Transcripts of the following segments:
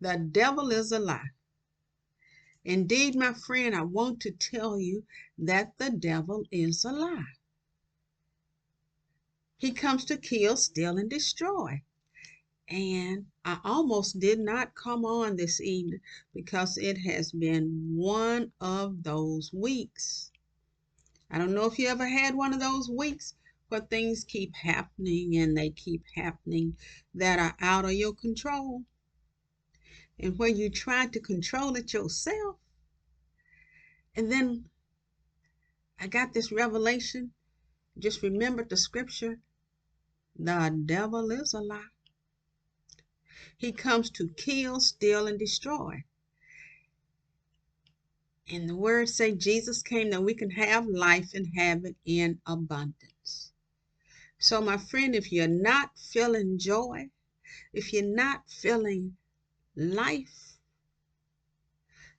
The devil is a lie. Indeed, my friend, I want to tell you that the devil is a lie. He comes to kill, steal, and destroy. And I almost did not come on this evening because it has been one of those weeks. I don't know if you ever had one of those weeks where things keep happening and they keep happening that are out of your control. And where you try to control it yourself. And then I got this revelation. Just remembered the scripture. The devil is a lie. He comes to kill, steal, and destroy. And the words say Jesus came that we can have life and have it in abundance. So, my friend, if you're not feeling joy, if you're not feeling life,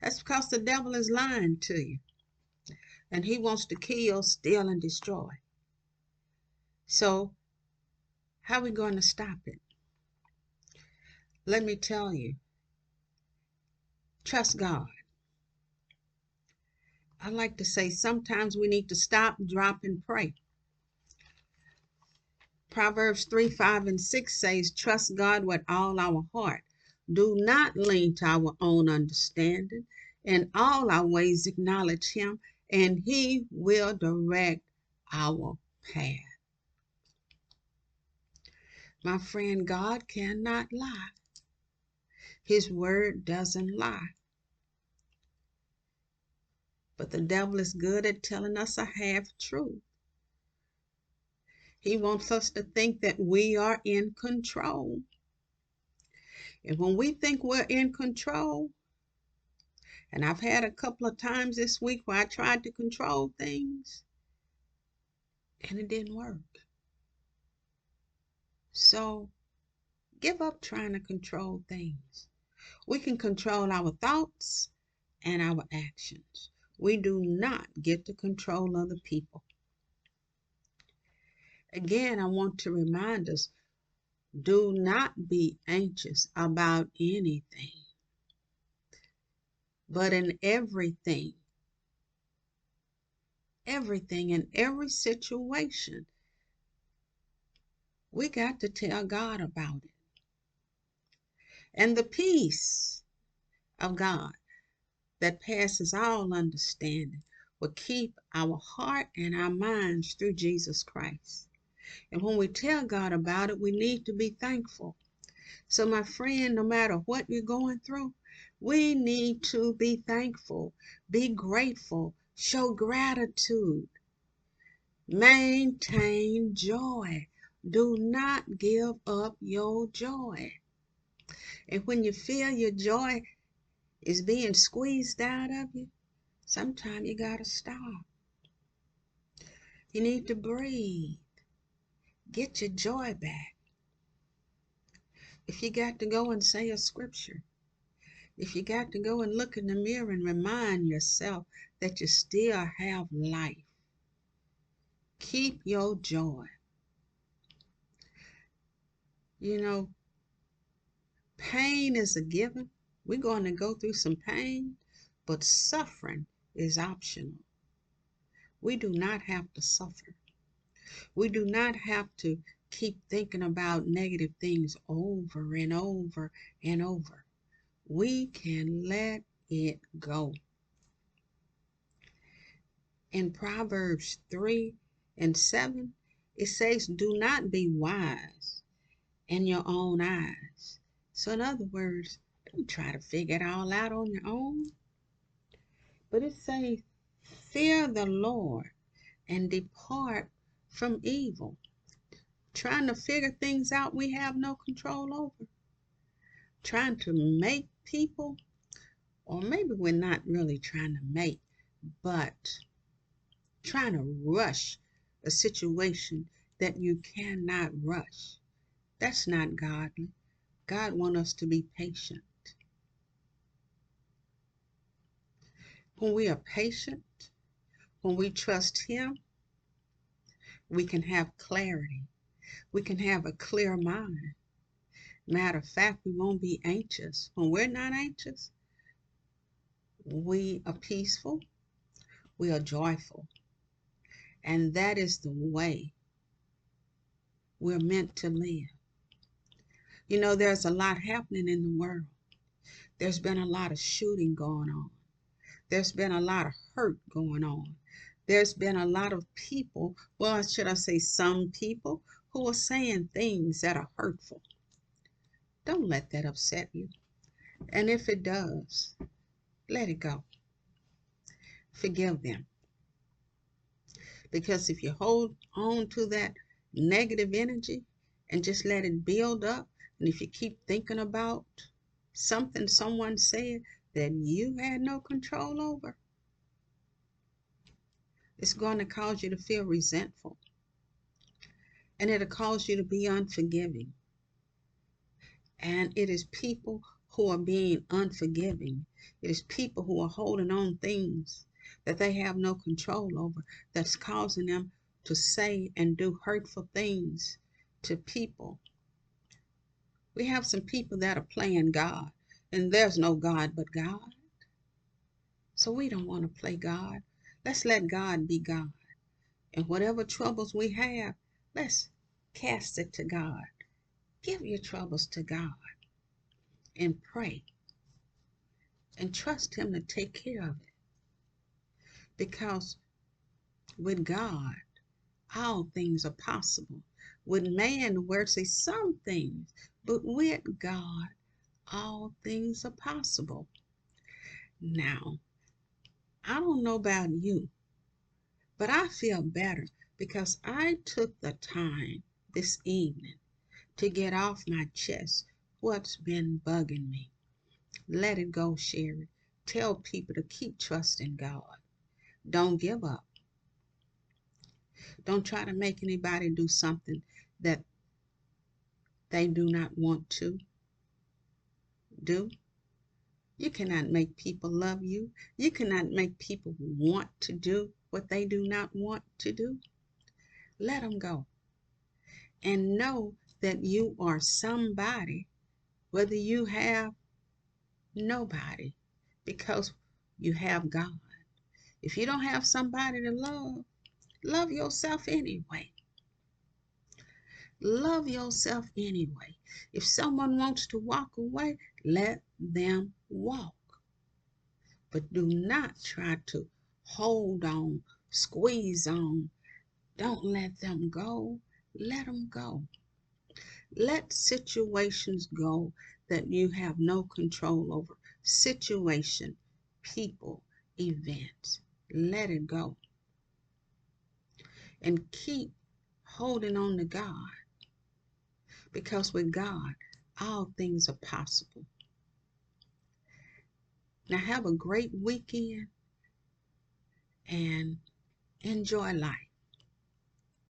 that's because the devil is lying to you. And he wants to kill, steal, and destroy. So, how are we going to stop it? Let me tell you, trust God. I like to say sometimes we need to stop, drop, and pray. Proverbs 3, 5, and 6 says, trust God with all our heart. Do not lean to our own understanding. In all our ways acknowledge him, and he will direct our path. My friend, God cannot lie. His word doesn't lie. But the devil is good at telling us a half truth. He wants us to think that we are in control. And when we think we're in control, and I've had a couple of times this week where I tried to control things, and it didn't work. So give up trying to control things. We can control our thoughts and our actions. We do not get to control other people. Again, I want to remind us, do not be anxious about anything, but in everything, in every situation, we got to tell God about it. And the peace of God that passes all understanding will keep our heart and our minds through Jesus Christ. And when we tell God about it, we need to be thankful. So, my friend, no matter what you're going through, we need to be thankful, be grateful, show gratitude, maintain joy. Do not give up your joy. And when you feel your joy is being squeezed out of you, sometimes you got to stop. You need to breathe. Get your joy back. If you got to go and say a scripture, if you got to go and look in the mirror and remind yourself that you still have life, keep your joy. You know, pain is a given. We're going to go through some pain, but suffering is optional. We do not have to suffer. We do not have to keep thinking about negative things over and over and over. We can let it go. In Proverbs 3 and 7, it says, do not be wise in your own eyes. So in other words, don't try to figure it all out on your own. But it says, fear the Lord and depart from evil. Trying to figure things out we have no control over. Trying to make people, or maybe we're not really trying to make, but trying to rush a situation that you cannot rush. That's not godly. God wants us to be patient. When we are patient, when we trust him, we can have clarity. We can have a clear mind. Matter of fact, we won't be anxious. When we're not anxious, we are peaceful, we are joyful. And that is the way we're meant to live. You know, there's a lot happening in the world. There's been a lot of shooting going on. There's been a lot of hurt going on. There's been a lot of people, well, should I say some people, who are saying things that are hurtful. Don't let that upset you. And if it does, let it go. Forgive them. Because if you hold on to that negative energy and just let it build up, and if you keep thinking about something someone said that you had no control over, it's going to cause you to feel resentful. And it'll cause you to be unforgiving. And it is people who are being unforgiving. It is people who are holding on things that they have no control over, that's causing them to say and do hurtful things to people. We have some people that are playing God, and there's no God but God. So we don't want to play God. Let's let God be God. And whatever troubles we have, let's cast it to God. Give your troubles to God and pray and trust Him to take care of it. Because with God, all things are possible. With man, the word says some things, but with God, all things are possible. Now, I don't know about you, but I feel better because I took the time this evening to get off my chest what's been bugging me. Let it go, Sherry. Tell people to keep trusting God. Don't give up. Don't try to make anybody do something that they do not want to do. You cannot make people love you. You cannot make people want to do what they do not want to do. Let them go. And know that you are somebody, whether you have nobody, because you have God. If you don't have somebody to love, love yourself anyway. Love yourself anyway. If someone wants to walk away, let them walk. But do not try to hold on, squeeze on. Don't let them go. Let them go. Let situations go that you have no control over. Situation, people, events. Let it go. And keep holding on to God. Because with God, all things are possible. Now have a great weekend and enjoy life.